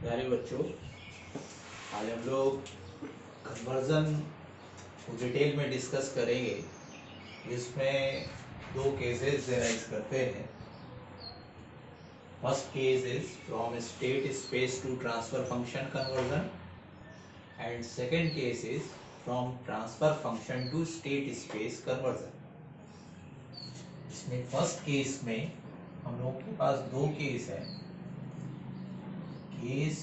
प्यारे बच्चों, आज हम लोग कन्वर्जन को डिटेल में डिस्कस करेंगे। इसमें दो केसेस एनालाइज करते हैं। First case is from state space to transfer function conversion and second case is from transfer function to state space conversion. इसमें फर्स्ट केस में हम लोगों के पास दो केस है। Case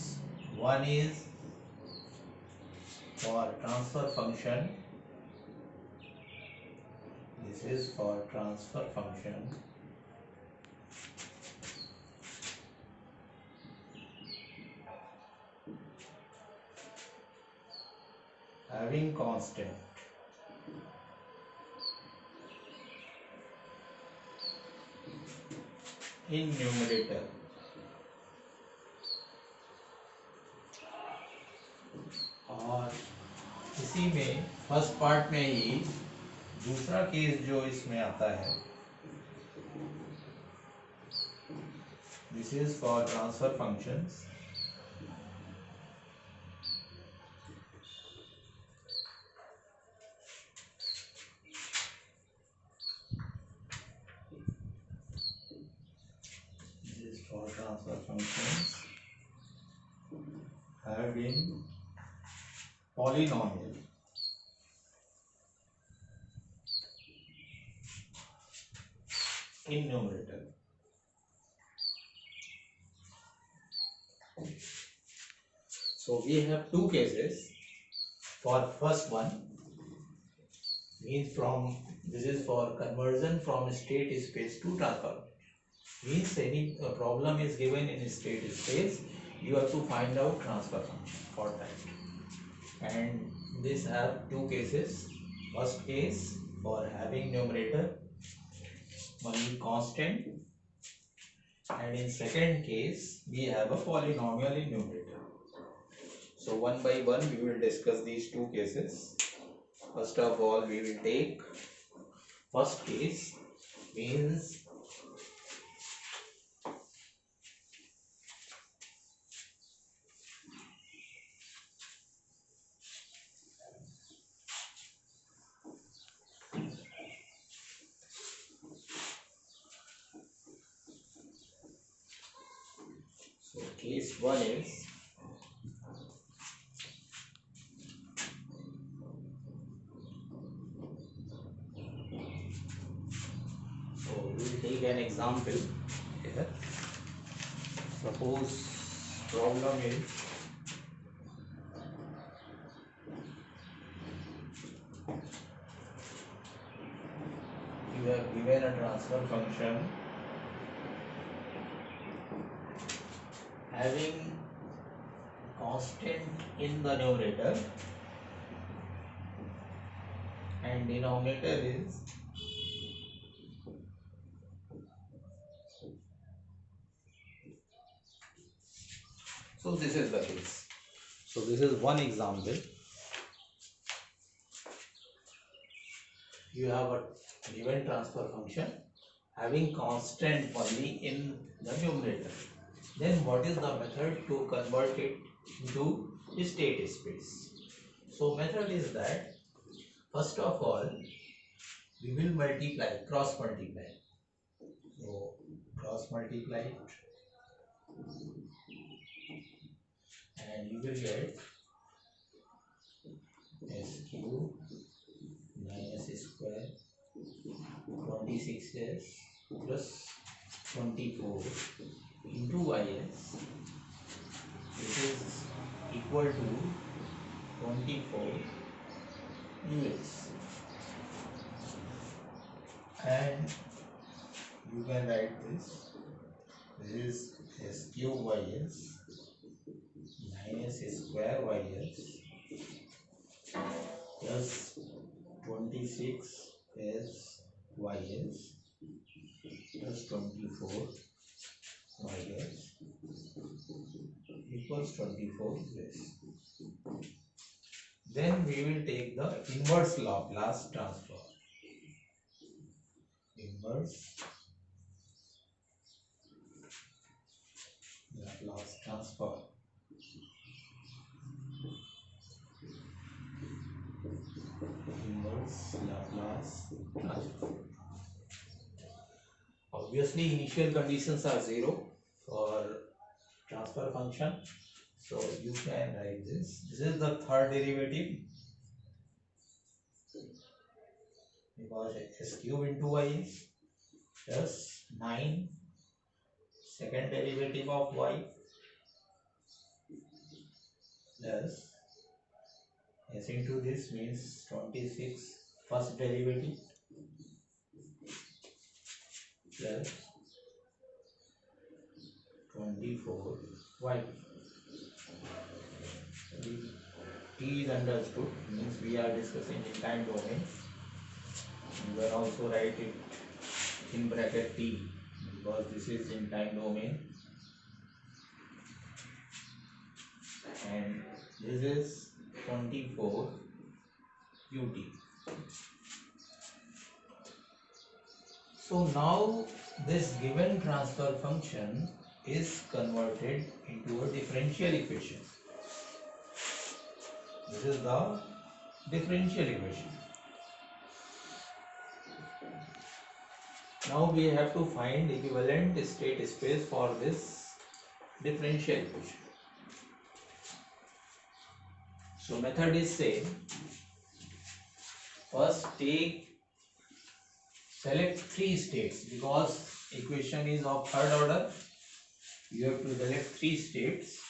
one is for transfer function. This is for transfer function having constant in numerator और इसी में फर्स्ट पार्ट में ही दूसरा केस जो इसमें आता है, this is for transfer functions having polynomial in numerator. So we have two cases. For first one means this is for conversion from state space to transfer. Means any problem is given in state space, you have to find out transfer function for that. And this have two cases. First case for having numerator only constant, and in second case we have a polynomial in numerator. So one by one we will discuss these two cases. First of all, we will take first case, means case one is we will take an example here. Suppose problem is you have given a transfer function having constant in the numerator and denominator is so this is the case. So this is one example. You have a given transfer function having constant only in the numerator. Then what is the method to convert it into state space? So method is that first of all we will multiply, cross multiply. So cross multiply it and you will get s cube 9s square 26s plus 24 into is, which is equal to 24 us, and you can write this is s cube ys 9s square ys plus 26 s ys plus 24 ys equals 24 this. Then we will take the inverse Laplace transform. Inverse Laplace transform. inverse Laplace transform. Obviously, initial conditions are 0 for transfer function. So you can write this. This is the third derivative because s cube into y is plus 9. Second derivative of y plus s into this means 26. First derivative plus 24y. T is understood, means we are discussing in time domain. You can also write it in bracket T because this is in time domain, and this is 24 ut. So now this given transfer function is converted into a differential equation. This is the differential equation. Now we have to find equivalent state space for this differential equation. So method is same. First select 3 states because equation is of third order. You have to select 3 states.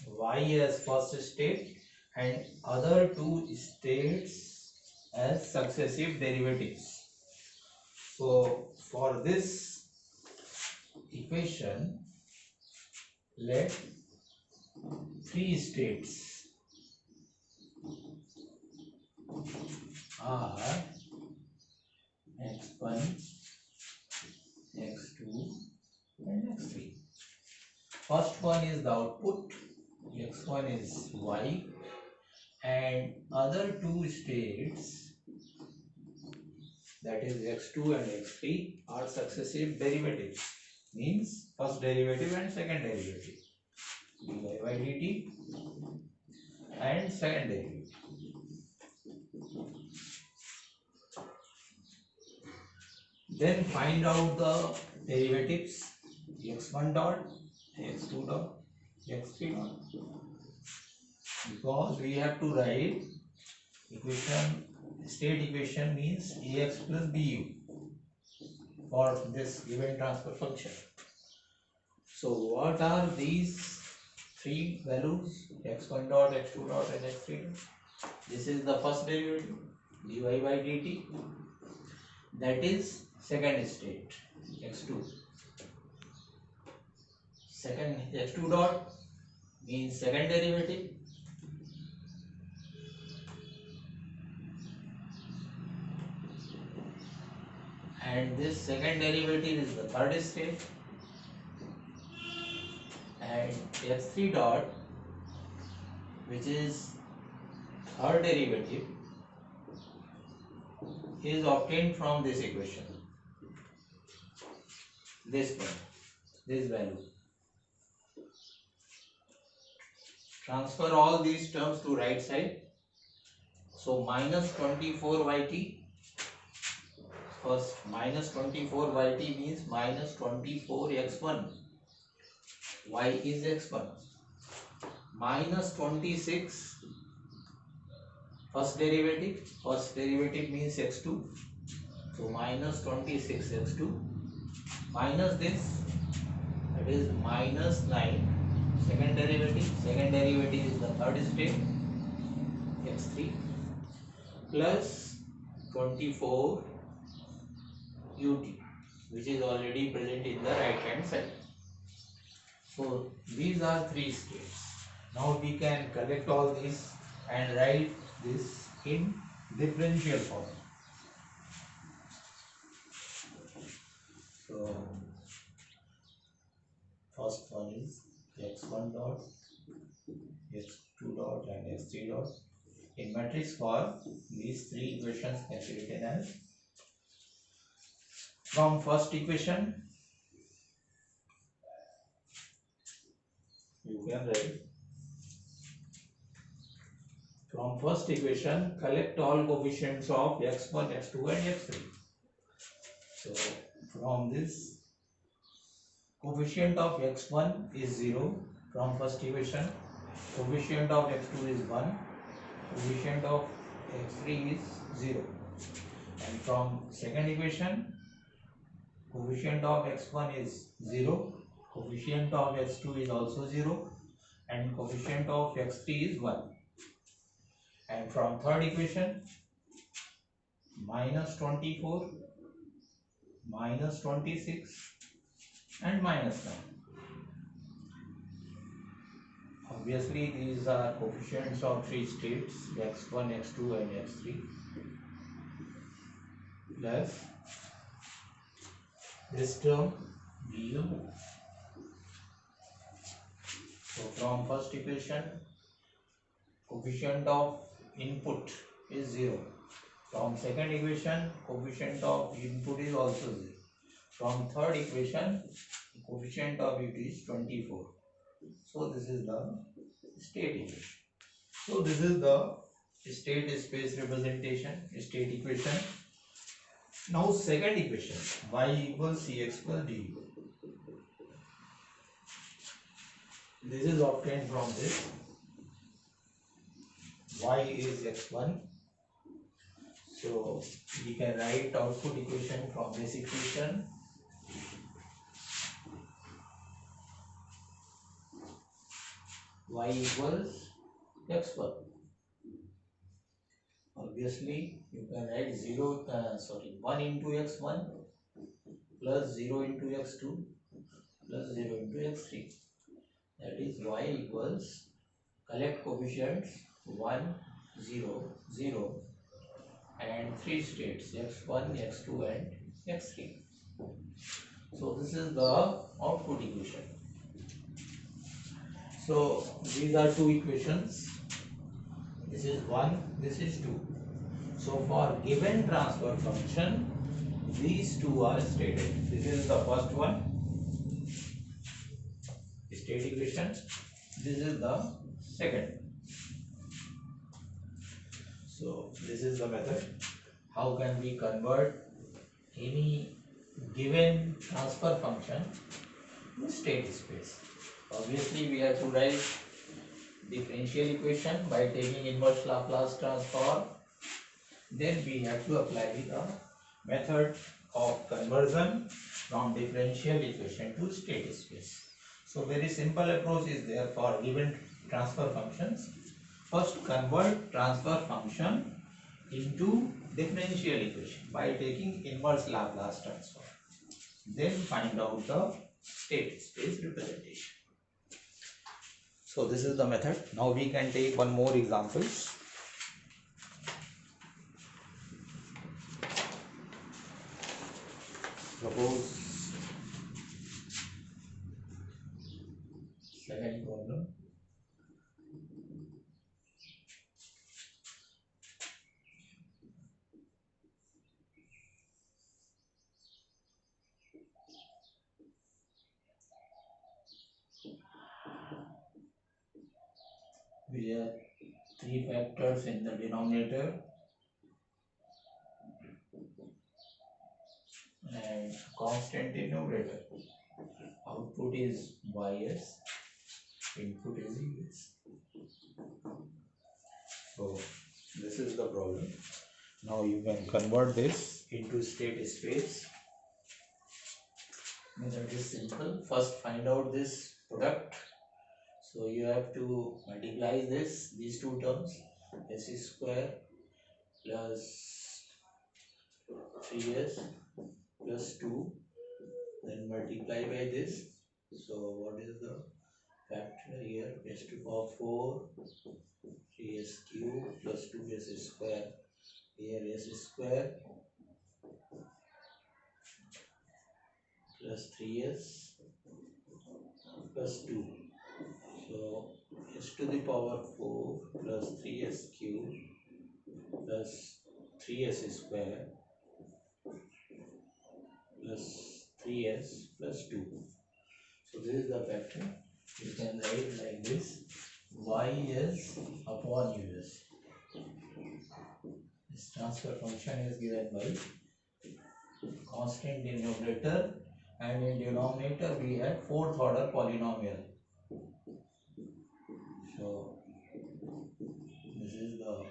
Y as first state and other 2 states as successive derivatives. So for this equation, let 3 states are x1, x2 and x3. First one is the output, x1 is y, and other 2 states, that is x2 and x3, are successive derivatives, means first derivative and second derivative, dy by dt and second derivative. Then find out the derivatives x1 dot, x2 dot, x3 dot, because we have to write equation, state equation means ax plus bu for this given transfer function. So what are these 3 values, x1 dot, x2 dot and x3 dot? This is the first derivative, dy by dt, that is second state, x2. Second, x2 dot means second derivative, and this second derivative is the third state, and x3 dot, which is third derivative, is obtained from this equation, this one, this value. Transfer all these terms to right side. So minus 24 yt, first minus 24 yt means minus 24 x1, y is x1, minus 26 first derivative means x2, so minus 26 x2, minus this, that is minus 9 second derivative is the third state, x3, plus 24 ut, which is already present in the right hand side. So these are 3 states. Now we can collect all these and write this in differential form. So first one is x1 dot, x2 dot and x3 dot. In matrix form, these 3 equations can be written as, from first equation you can write, from first equation, collect all coefficients of x1, x2 and x3. So from this, coefficient of x1 is 0 from first equation, coefficient of x2 is 1, coefficient of x3 is 0, and from second equation, coefficient of x1 is 0, coefficient of x2 is also 0, and coefficient of x3 is 1. And from third equation, minus 24, minus 26 and minus 9. Obviously these are coefficients of three states, x1, x2 and x3, plus this term du. So from first equation, coefficient of input is 0. From second equation, coefficient of input is also 0. From third equation, coefficient of it is 24. So this is the state equation. So this is the state space representation, state equation. Now second equation, y equals cx plus du. This is obtained from this. Y is x1. So we can write output equation from this equation. Y equals x1. Obviously you can write 1 into x1 plus 0 into x2 plus 0 into x3. That is y equals, collect coefficients 1, 0, 0 and 3 states, x1, x2 and x3. So this is the output equation. So these are two equations. This is 1, this is 2. So for given transfer function, these two are stated. This is the first one, state equation. This is the second. So this is the method. How can we convert any given transfer function to state space? Obviously we have to write differential equation by taking inverse Laplace transform. Then we have to apply the method of conversion from differential equation to state space. So very simple approach is there for given transfer functions. First convert transfer function into differential equation by taking inverse Laplace transform. Then find out the state space representation. So this is the method. Now we can take one more example. Suppose second problem. We have three factors in the denominator and constant in numerator. Output is ys, input is us. So this is the problem. Now you can convert this into state space. Method is simple. First find out this product. So you have to multiply these two terms, s square plus 3s plus 2, then multiply by this. So what is the factor here? S to the power 4, 3s cube plus 2s square. Here s square plus 3s plus 2. So s to the power 4 plus 3s cube plus 3s square plus 3s plus 2. So this is the factor. You can write like this: y is upon us. This transfer function is given by constant in numerator, and in denominator we have fourth order polynomial. So this is the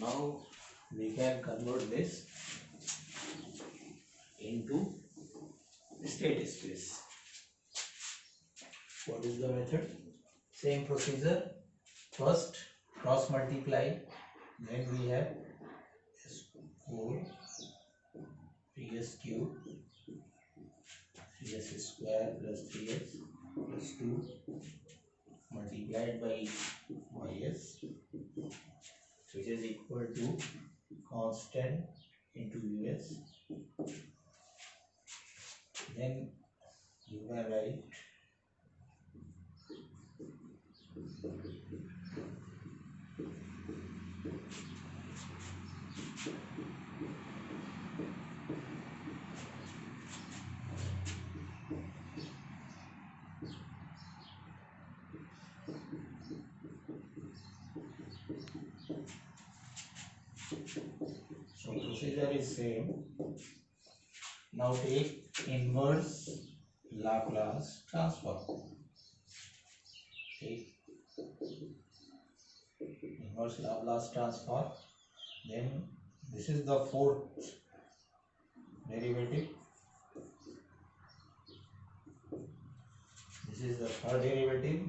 now we can convert this into state space. What is the method? Same procedure. First cross multiply, then we have S4 3s cube 3s square plus 3s plus 2 multiplied by ys, which is equal to constant into us. Then you can write so procedure is same. Now take inverse Laplace transform. Take inverse Laplace transform. Then this is the fourth derivative. This is the third derivative.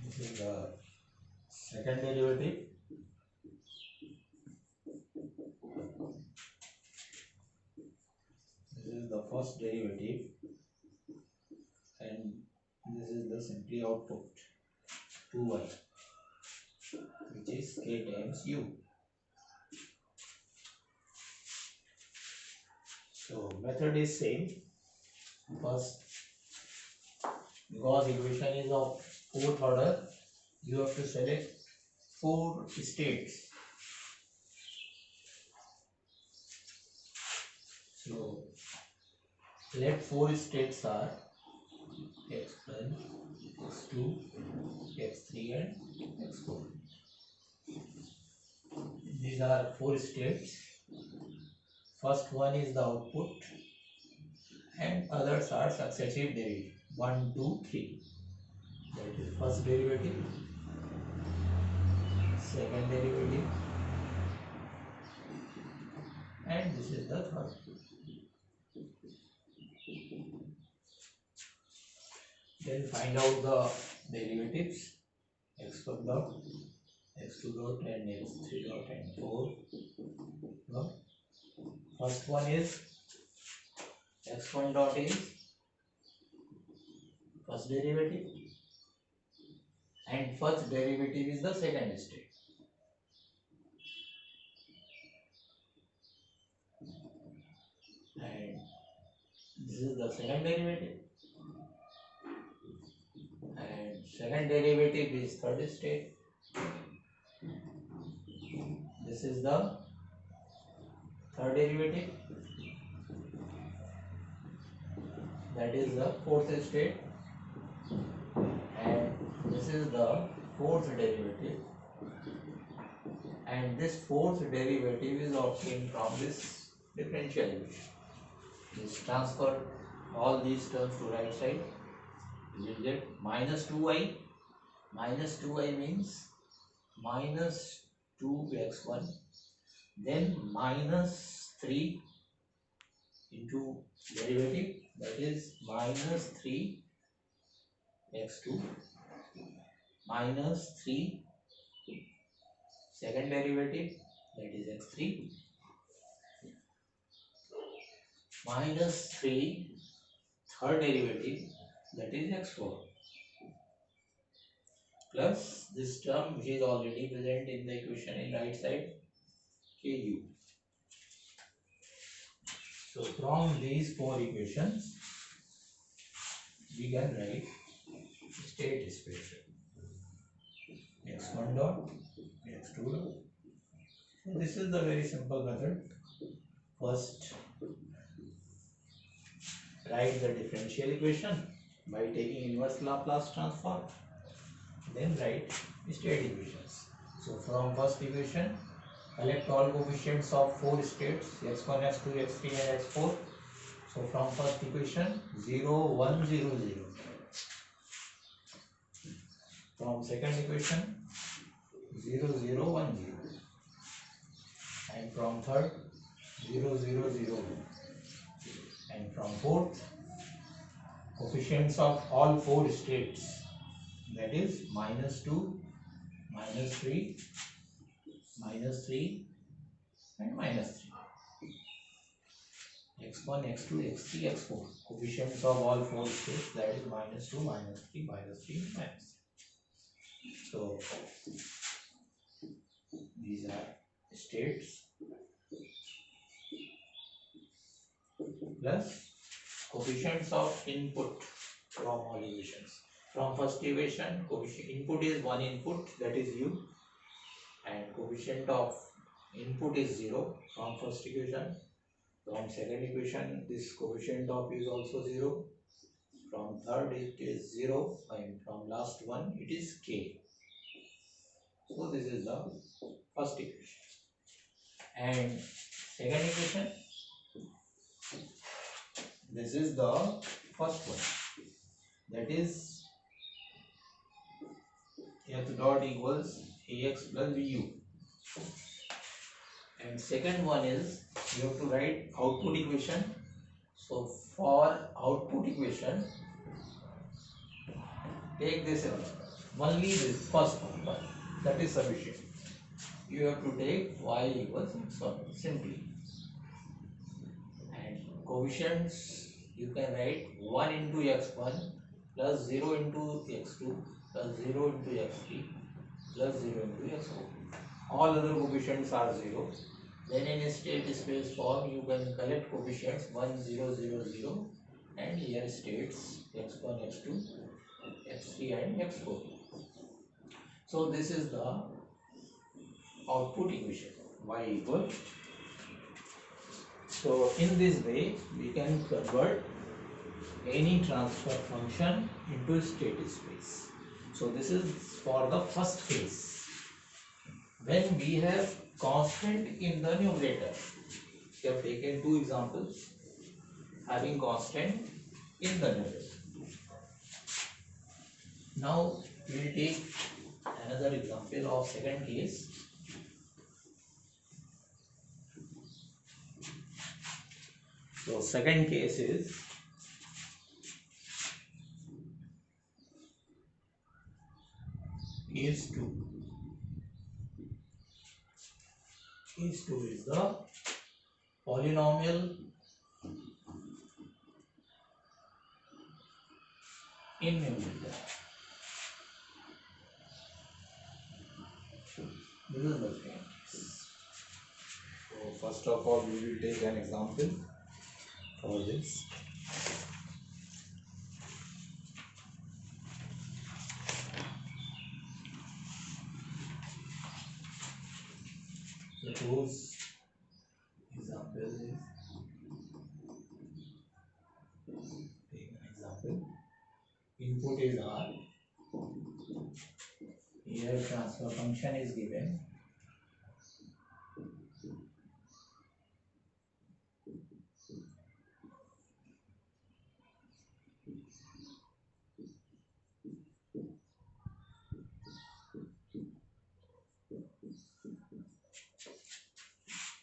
This is the second derivative. This is the first derivative, and this is the simply output 2y, which is k times u. So method is same. First, because equation is of fourth order, you have to select 4 states. So let 4 states are x1, x2, x3 and x4. These are 4 states. First one is the output and others are successive derivative 1, 2, 3. That is first derivative, second derivative, and this is the third. Then find out the derivatives x1 dot, x2 dot and x3 dot and 4 dot. First one is x1 dot is first derivative and first derivative is the second state. And this is the second derivative and second derivative is third state. This is the third derivative, that is the fourth state, and this is the fourth derivative, and this fourth derivative is obtained from this differential equation. Just transfer all these terms to right side. You will get minus 2y. Minus 2y means minus 2x1, then minus 3 into derivative, that is minus 3x2, minus 3 second derivative, that is x3, minus 3 third derivative, that is x4, plus this term which is already present in the equation in right side, ku. So from these 4 equations we can write state space x1 dot, x2 dot. So this is the very simple method. First write the differential equation by taking inverse Laplace transform. Then write state equations. So from first equation, collect all coefficients of 4 states x1, x2, x3 and x4. So from first equation 0, 1, 0, 0. From second equation 0, 0, 1, 0. And from third 0, 0, 0, 1. And from fourth, coefficients of all 4 states, that is -2, -3, -3 and -3. x1, x2, x3, x4. Coefficients of all 4 states, that is -2, -3, -3 and -3. So these are states plus coefficients of input from all equations. From first equation, coefficient input is one input, that is u, and coefficient of input is 0 from first equation. From second equation, this coefficient of is also 0. From third it is 0, and from last one it is k. So this is the first equation. And second equation, this is the first one, that is f dot equals ax plus bu. And second one is you have to write output equation. So for output equation, take this only this first one, that is sufficient. You have to take y equals x1 simply. And coefficients you can write 1 into x1 plus 0 into x2 plus 0 into x3 plus 0 into x4. All other coefficients are 0. Then in a state space form you can collect coefficients 1, 0, 0, 0 and here states x1, x2, x3 and x4. So this is the output equation, y equals. So in this way we can convert any transfer function into state space. So this is for the first case. When we have constant in the numerator, we have taken two examples having constant in the numerator. Now we will take another example of second case. So second case is case 2. Case 2 is the polynomial in numerator. This is the second case. So first of all we will take an example for this. Suppose example is, take an example, input is r, here transfer function is given,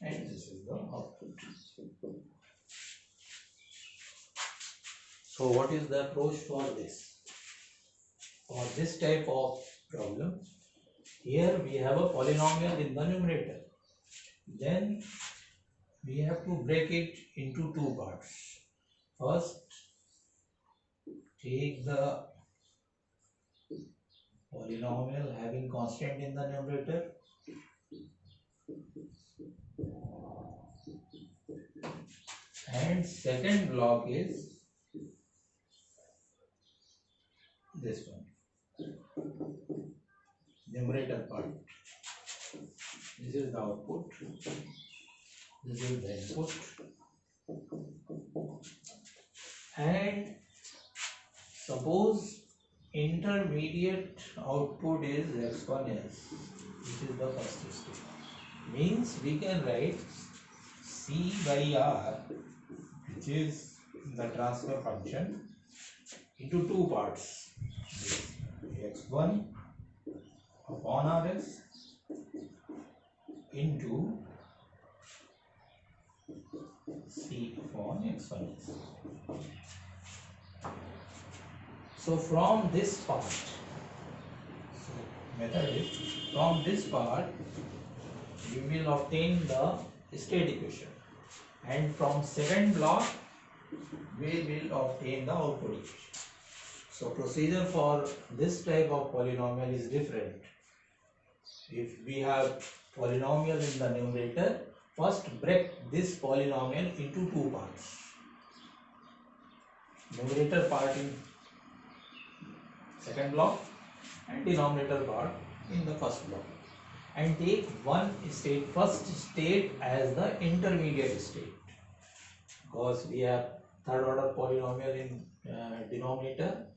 and this is the output. So what is the approach for this? For this type of problem, here we have a polynomial in the numerator. Then we have to break it into two parts. First, take the polynomial having constant in the numerator, and second block is this one, numerator part. This is the output, this is the input, And suppose intermediate output is x1s, which is the first state. Means we can write C by R, which is the transfer function, into two parts. X1 upon Rs into C upon X1. So from this part, method is from this part we will obtain the state equation, and from second block we will obtain the output equation. So procedure for this type of polynomial is different. If we have polynomial in the numerator, first break this polynomial into two parts. Numerator part in second block and denominator part in the first block, and take one state, first state, as the intermediate state, because we have third order polynomial in denominator.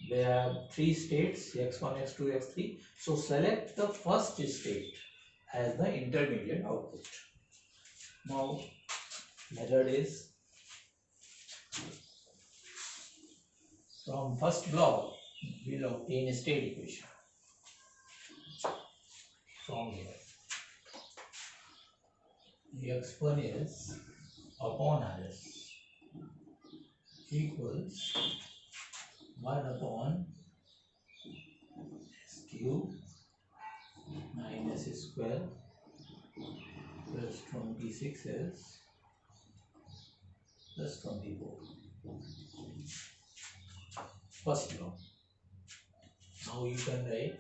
They have three states, x1, x2, x3. So select the first state as the intermediate output. Now method is from first block we will obtain a state equation from here. x1 is upon Rs equals 1 upon s cube 9s square plus 26s plus 24. First law. Now you can write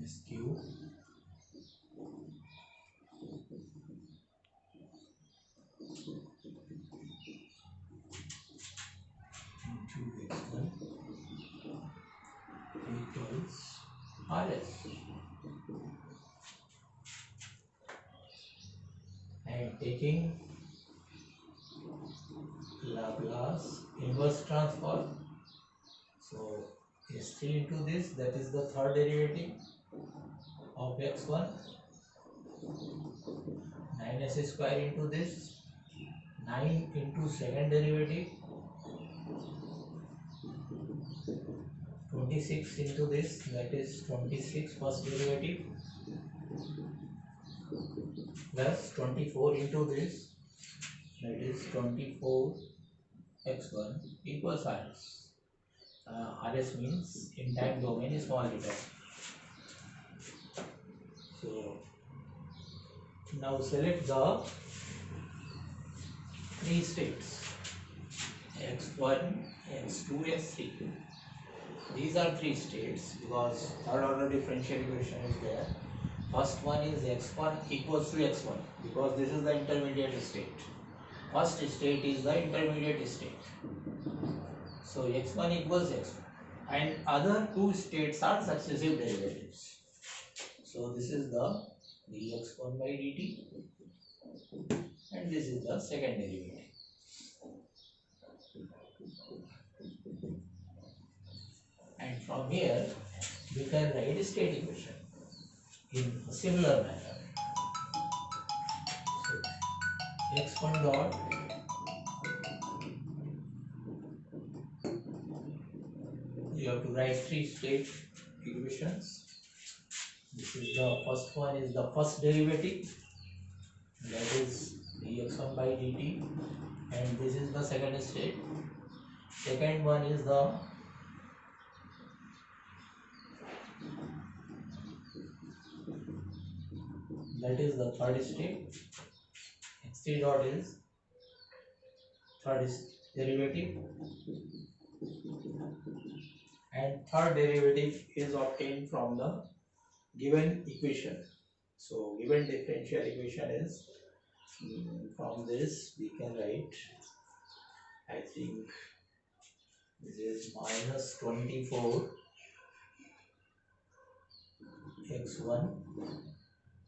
s cube into x1 equals Rs, and taking Laplace inverse transform. So s3 into this, that is the third derivative of x1, 9s square into this, 9 into second derivative, 26 into this, that is 26 first derivative, plus 24 into this, that is 24 x1 equals Rs. Rs means in time domain is small d time. So now select the three states, x1, x2, x3. These are three states because third order differential equation is there. First one is x1 equals to x1 because this is the intermediate state. First state is the intermediate state. So x1 equals x1, and other two states are successive derivatives. So this is the dx1 by dt, and this is the second derivative. And from here we can write a state equation in a similar manner. So x1 dot you have to write three state equations. This is the first one is the first derivative, that is dx1 by dt, and this is the second state. Second one is the that is the third state. x3 dot is third derivative, and third derivative is obtained from the given equation. So given differential equation is from this we can write, I think this is minus 24 x1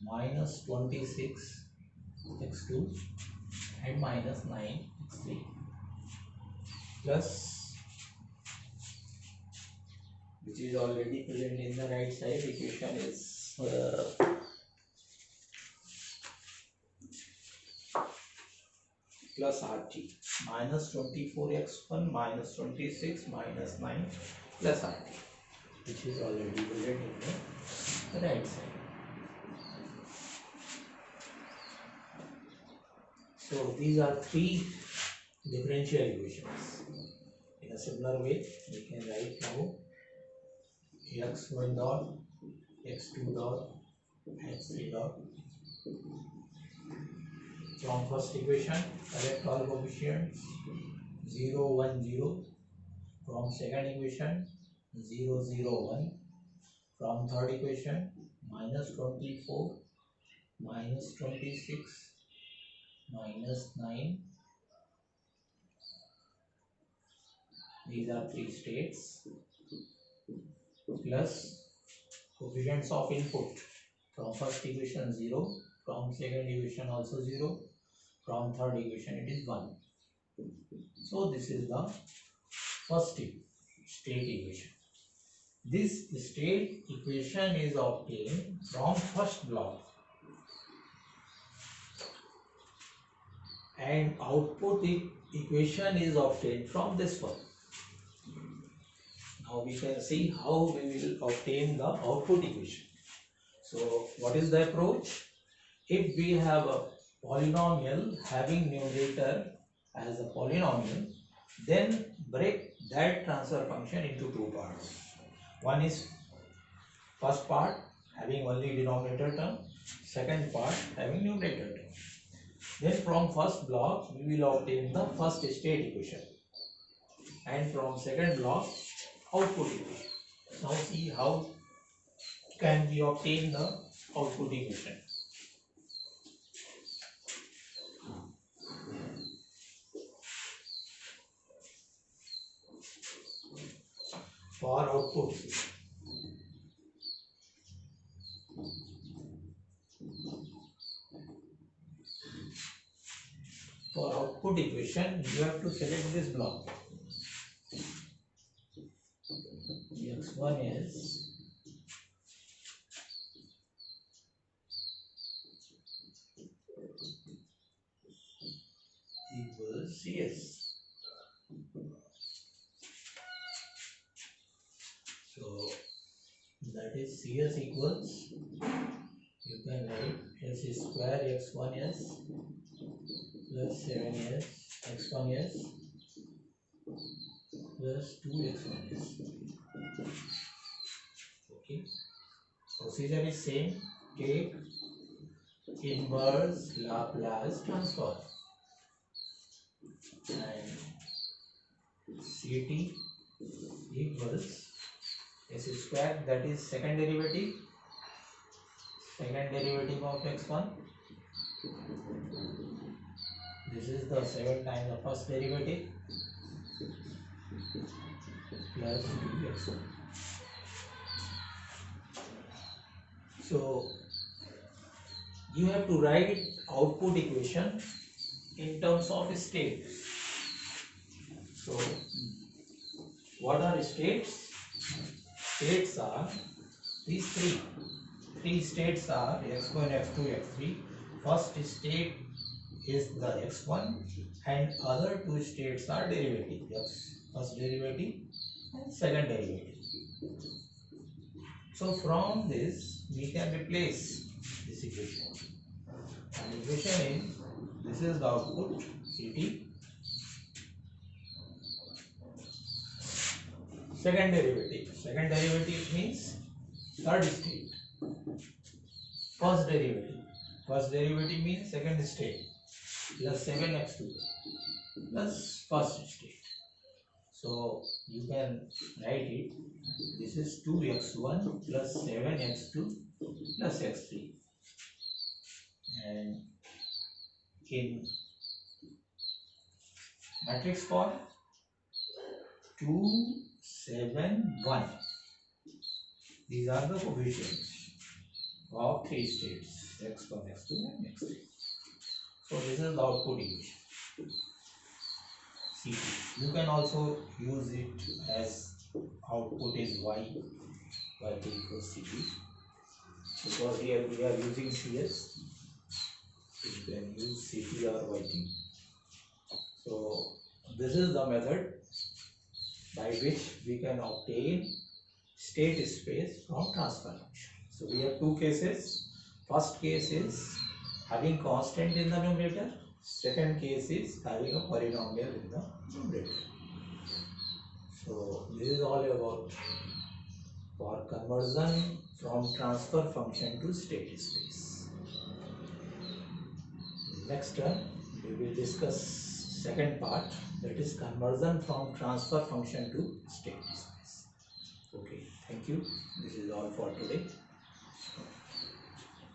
minus 26 x2 and minus 9 x3 plus, which is already present in the right side, equation is plus RT minus 24x1 minus 26 minus 9 plus RT, which is already present in the right side. So these are three differential equations. In a similar way, we can write now x1 dot, x2 dot, x3 dot. From first equation, select all coefficients 0, 1, 0. From second equation, 0, 0, 1. From third equation, minus 24, minus 26, minus 9. These are three states, plus coefficients of input. From first equation 0, from second equation also 0, from third equation it is 1. So this is the first state equation. This state equation is obtained from first block, and output equation is obtained from this one. Now we can see how we will obtain the output equation. So what is the approach? If we have a polynomial having numerator as a polynomial, then break that transfer function into two parts. One is first part having only denominator term, second part having numerator term. Then from first block we will obtain the first state equation, and from second block output equation. Now see how can we obtain the output equation. For output, equation you have to select this block. x1 is equals CS. So that is CS equals, you can write s square x1s plus 7s x1s plus 2x1s. Okay, procedure is same. Take inverse Laplace transform, and Ct equals s square, that is second derivative of x1. This is the 7 times the first derivative plus 2x1. So you have to write output equation in terms of states. So what are states? States are these three states are x1, x2, x3. First state is the x1, and other two states are derivative, first derivative and second derivative. So from this we can replace this equation, and equation is, this is the output Ct, second derivative means third state, first derivative means second state, plus 7x2 plus first state. So you can write it, this is 2x1 plus 7x2 plus x3, and in matrix form 2, 7, 1. These are the coefficients of three states, x1, x2 and x3. So this is the output equation. Ct. You can also use it as output is yt equals Ct. Because here we are using Cs, you can use Ct or yt. So this is the method by which we can obtain state space from transfer function. So we have two cases. First case is having constant in the numerator. Second case is having a polynomial in the numerator. So this is all about for conversion from transfer function to state space. Next term we will discuss second part, that is conversion from transfer function to state space. Okay, thank you. This is all for today.